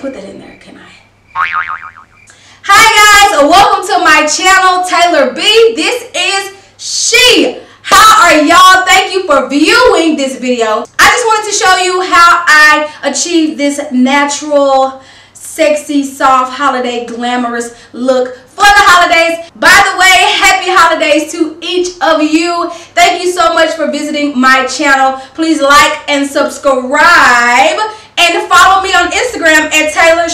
put that in there, can I? Hi guys, welcome to my channel, Taylor B. This is she. How are y'all? Thank you for viewing this video. I just wanted to show you how I achieved this natural, sexy, soft, holiday, glamorous look for the holidays. By the way, happy holidays to each of you. Thank you so much for visiting my channel. Please like and subscribe and follow me on Instagram at Taylor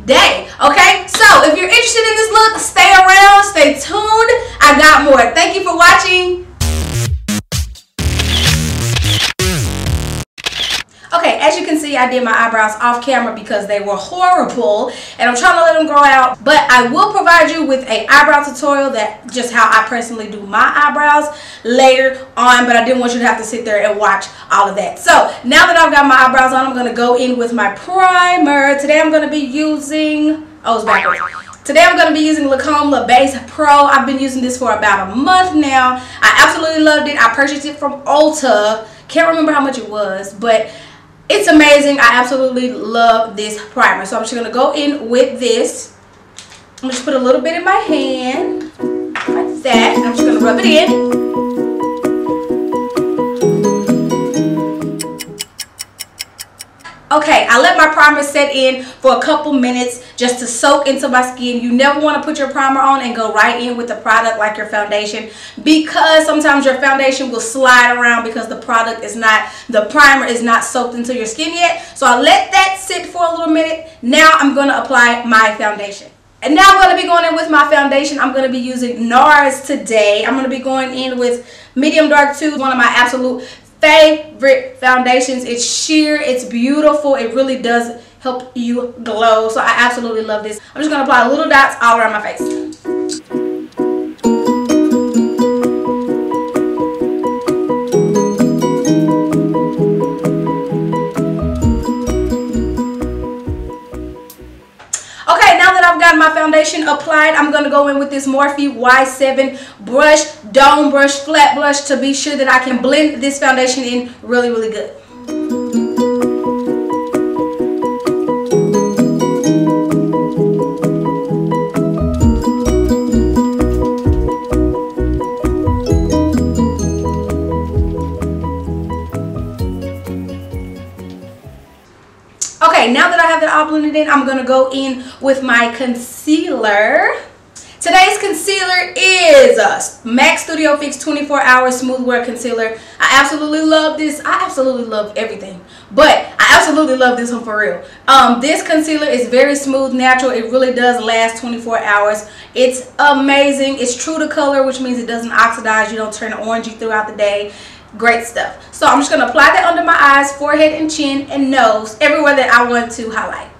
Day. Okay, so if you're interested in this look, stay around, stay tuned. I got more. Thank you for watching. Okay, as you can see, I did my eyebrows off camera because they were horrible and I'm trying to let them grow out. But I will provide you with an eyebrow tutorial, that just how I personally do my eyebrows later on. But I didn't want you to have to sit there and watch all of that. So now that I've got my eyebrows on, I'm going to go in with my primer. Today I'm going to be using, oh, it's backwards. Today I'm going to be using Glam Base Pro. I've been using this for about a month now. I absolutely loved it. I purchased it from Ulta. Can't remember how much it was, but it's amazing. I absolutely love this primer. So I'm just going to go in with this. I'm just put a little bit in my hand like that. I'm just going to rub it in. Okay, I let my primer set in for a couple minutes just to soak into my skin. You never want to put your primer on and go right in with the product like your foundation, because sometimes your foundation will slide around because the primer is not soaked into your skin yet. So I let that sit for a little minute. Now I'm going to apply my foundation. And now I'm going to be going in with my foundation. I'm going to be using NARS today. I'm going to be going in with Medium Dark 2, one of my absolute favorite foundations. It's sheer, it's beautiful, it really does help you glow. So I absolutely love this. I'm just going to apply little dots all around my face. Okay, now that I've got my foundation applied, I'm going to go in with this Morphe Y7 brush, dome brush, flat brush, to be sure that I can blend this foundation in really, really good. Okay, now that I have it all blended in, I'm going to go in with my concealer. Today's concealer is MAC Studio Fix 24 Hour Smooth Wear Concealer. I absolutely love this. I absolutely love everything, but I absolutely love this one for real. This concealer is very smooth, natural. It really does last 24 hours. It's amazing. It's true to color, which means it doesn't oxidize. You don't turn orangey throughout the day. Great stuff. So I'm just going to apply that under my eyes, forehead and chin and nose, everywhere that I want to highlight.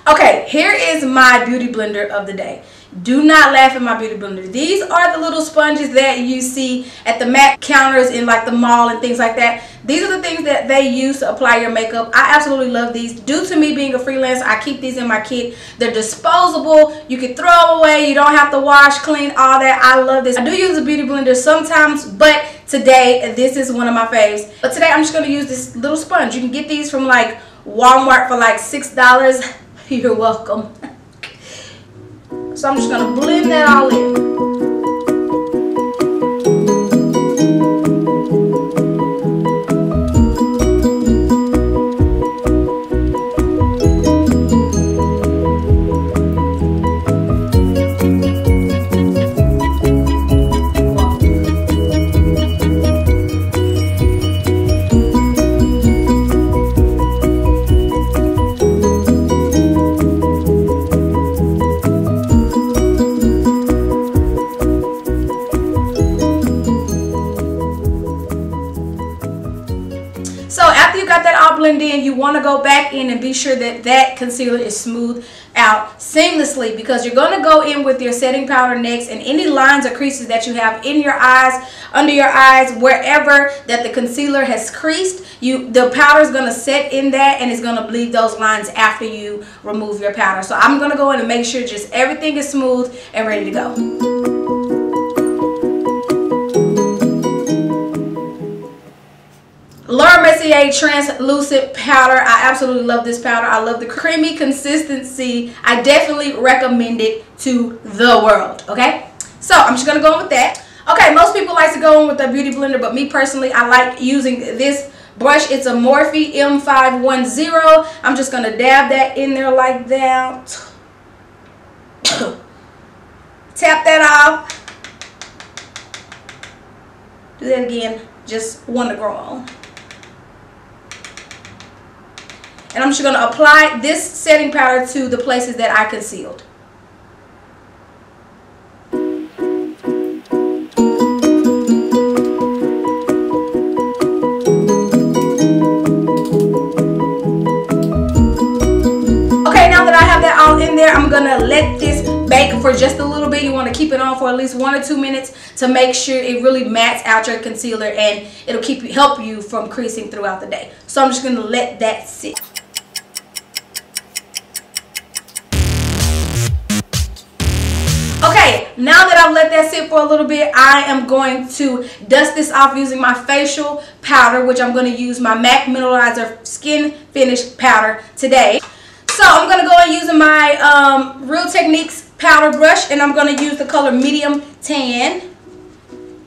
Okay, here is my beauty blender of the day. Do not laugh at my beauty blender. These are the little sponges that you see at the MAC counters in like the mall and things like that. These are the things that they use to apply your makeup. I absolutely love these. Due to me being a freelancer, I keep these in my kit. They're disposable. You can throw them away. You don't have to wash, clean, all that. I love this. I do use a beauty blender sometimes, but today this is one of my faves. But today I'm just going to use this little sponge. You can get these from like Walmart for like $6. You're welcome. So I'm just going to blend that all in. blend in, you want to go back in and be sure that that concealer is smoothed out seamlessly, because you're going to go in with your setting powder next, and any lines or creases that you have in your eyes, under your eyes, wherever that the concealer has creased, the powder is going to set in that, and it's going to leave those lines after you remove your powder. So I'm going to go in and make sure just everything is smooth and ready to go. Laura Mercier translucent powder. I absolutely love this powder. I love the creamy consistency. I definitely recommend it to the world. Okay, so I'm just gonna go in with that. Okay, most people like to go in with a beauty blender, but me personally, I like using this brush. It's a Morphe M510. I'm just gonna dab that in there like that. Tap that off. Do that again. Just one to grow on. And I'm just going to apply this setting powder to the places that I concealed. Okay, now that I have that all in there, I'm going to let this bake for just a little bit. You want to keep it on for at least 1 or 2 minutes to make sure it really mats out your concealer, and it'll help you from creasing throughout the day. So I'm just going to let that sit. Okay, now that I've let that sit for a little bit, I am going to dust this off using my facial powder, which I'm going to use my MAC Mineralizer Skin Finish powder today. So I'm going to go and using my Real Techniques powder brush, and I'm going to use the color Medium Tan.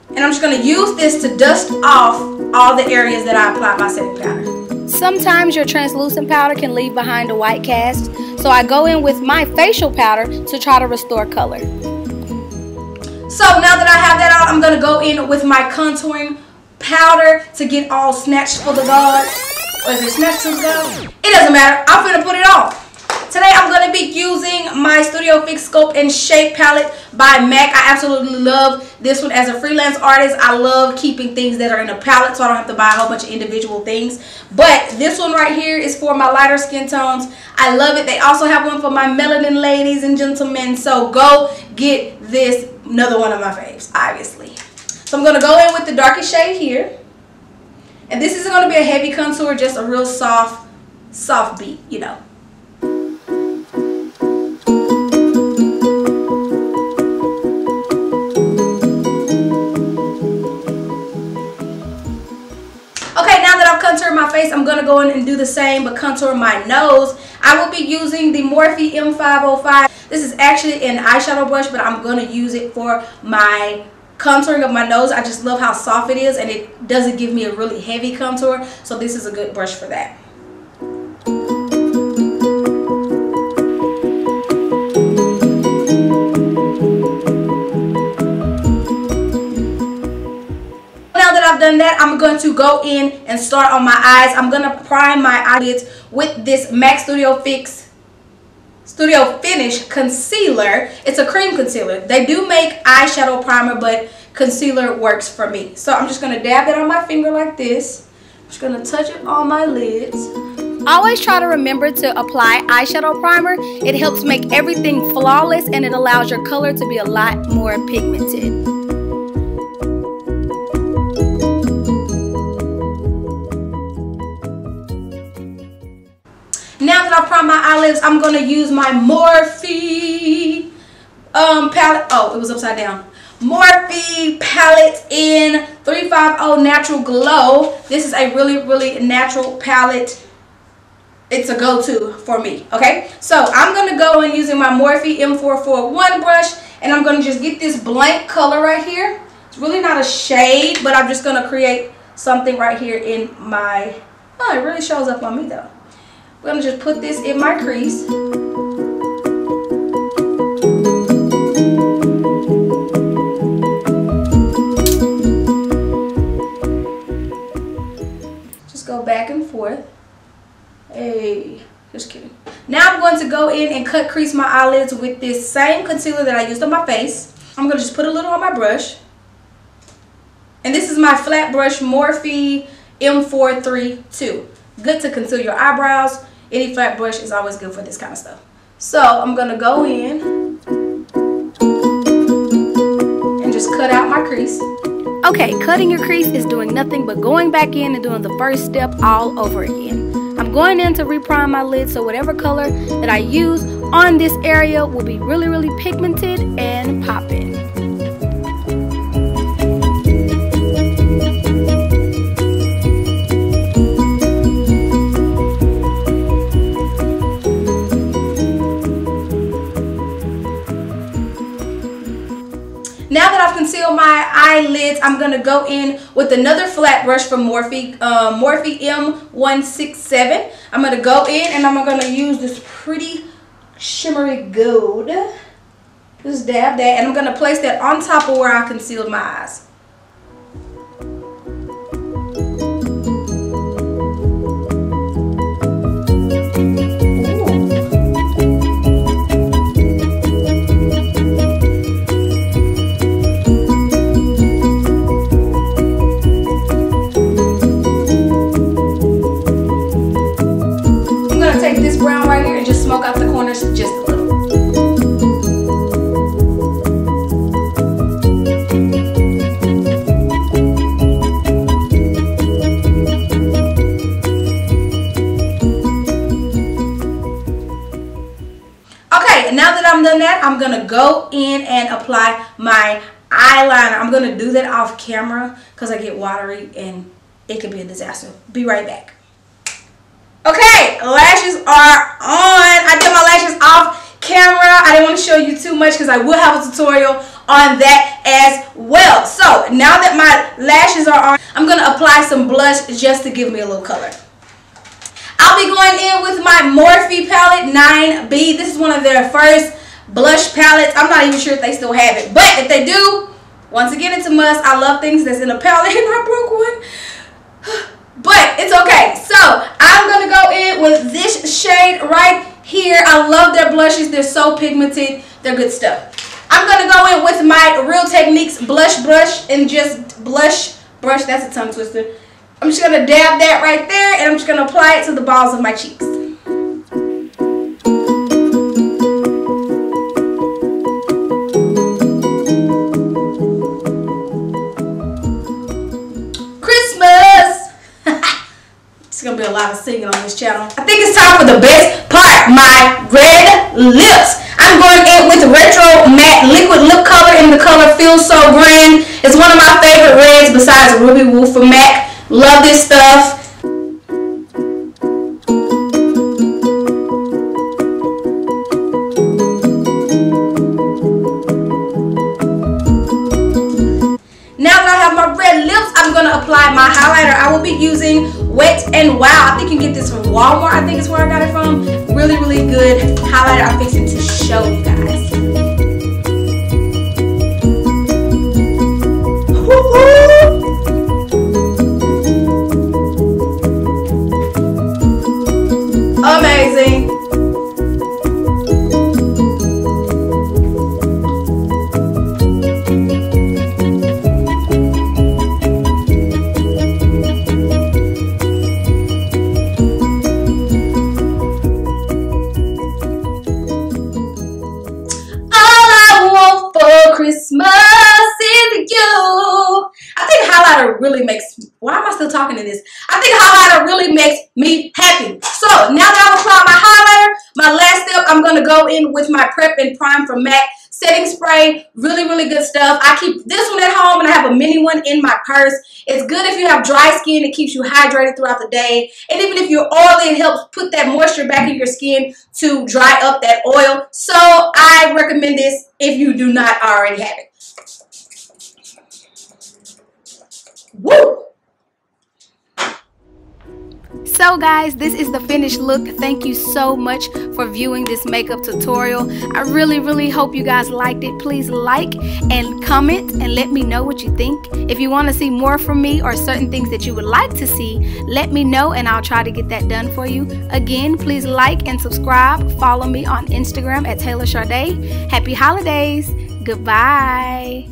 And I'm just going to use this to dust off all the areas that I applied my setting powder. Sometimes your translucent powder can leave behind a white cast, so I go in with my facial powder to try to restore color. So now that I have that out, I'm going to go in with my contouring powder to get all snatched for the god. Or is it snatched for the god? It doesn't matter. I'm going to put it on. Today I'm going to be using my Studio Fix Scope and Shape palette by MAC. I absolutely love this one. As a freelance artist, I love keeping things that are in a palette so I don't have to buy a whole bunch of individual things. But this one right here is for my lighter skin tones. I love it. They also have one for my melanin ladies and gentlemen. So go get this. Another one of my faves, obviously. So I'm going to go in with the darkest shade here. And this isn't going to be a heavy contour, just a real soft beat, you know. Okay, now that I've contoured my face, I'm going to go in and do the same, but contour my nose. I will be using the Morphe M505. This is actually an eyeshadow brush, but I'm going to use it for my contouring of my nose. I just love how soft it is, and it doesn't give me a really heavy contour, so this is a good brush for that. I've done that, I'm going to go in and start on my eyes. I'm going to prime my eyelids with this MAC Studio Finish concealer. It's a cream concealer. They do make eyeshadow primer, but concealer works for me. So I'm just going to dab it on my finger like this. I'm just going to touch it on my lids. Always try to remember to apply eyeshadow primer. It helps make everything flawless, and it allows your color to be a lot more pigmented. Now that I primed my eyelids, I'm going to use my Morphe palette. Oh, it was upside down. Morphe palette in 350 Natural Glow. This is a really, really natural palette. It's a go-to for me, okay? So I'm going to go and using my Morphe M441 brush, and I'm going to just get this blank color right here. It's really not a shade, but I'm just going to create something right here in my... Oh, it really shows up on me though. I'm going to just put this in my crease. Just go back and forth. Hey, just kidding. Now I'm going to go in and cut crease my eyelids with this same concealer that I used on my face. I'm going to just put a little on my brush. And this is my flat brush Morphe M432. good to conceal your eyebrows. Any flat brush is always good for this kind of stuff. So I'm gonna go in and just cut out my crease. Okay, cutting your crease is doing nothing but going back in and doing the first step all over again. I'm going in to reprime my lid, so whatever color that I use on this area will be really, really pigmented and popping. Now that I've concealed my eyelids, I'm going to go in with another flat brush from Morphe M167. I'm going to go in and I'm going to use this pretty shimmery gold. Just dab that, and I'm going to place that on top of where I concealed my eyes. Take this brown right here and just smoke out the corners just a little. Okay, now that I'm done that, I'm gonna go in and apply my eyeliner. I'm gonna do that off camera because I get watery and it could be a disaster. Be right back. Okay, lashes are on. I did my lashes off camera. I didn't want to show you too much because I will have a tutorial on that as well. So now that my lashes are on, I'm going to apply some blush just to give me a little color. I'll be going in with my Morphe palette 9B. This is one of their first blush palettes. I'm not even sure if they still have it, but if they do, once again, it's a must. I love things that's in a palette and I broke one. But it's okay. So I'm going to go in with this shade right here. I love their blushes. They're so pigmented. They're good stuff. I'm going to go in with my Real Techniques blush brush and just brush. That's a tongue twister. I'm just going to dab that right there and I'm just going to apply it to the balls of my cheeks. It's gonna be a lot of singing on this channel. I think it's time for the best part, my red lips. I'm going in with Retro Matte Liquid Lip Color in the color Feel So Grand. It's one of my favorite reds besides Ruby Woo from MAC. Love this stuff. Now that I have my red lips, I'm going to apply my highlighter. I will be using Wet n Wild. I think you can get this from Walmart. I think it's where I got it from. Really, really good highlighter. I'm fixing to show you guys. Amazing. Christmas is you. I think highlighter really makes, why am I still talking to this? I think highlighter really makes me happy. So now that I've applied my highlighter, my last step, I'm going to go in with my Prep and Prime from MAC setting spray. Really, really good stuff. I keep this one at home and I have a mini one in my purse. It's good if you have dry skin. It keeps you hydrated throughout the day. And even if you're oily, it helps put that moisture back in your skin to dry up that oil. So I recommend this if you do not already have it. Woo! So guys, this is the finished look. Thank you so much for viewing this makeup tutorial. I really hope you guys liked it. Please like and comment and let me know what you think. If you want to see more from me or certain things that you would like to see, let me know and I'll try to get that done for you. Again, please like and subscribe. Follow me on Instagram at Taylor Sade. Happy holidays. Goodbye.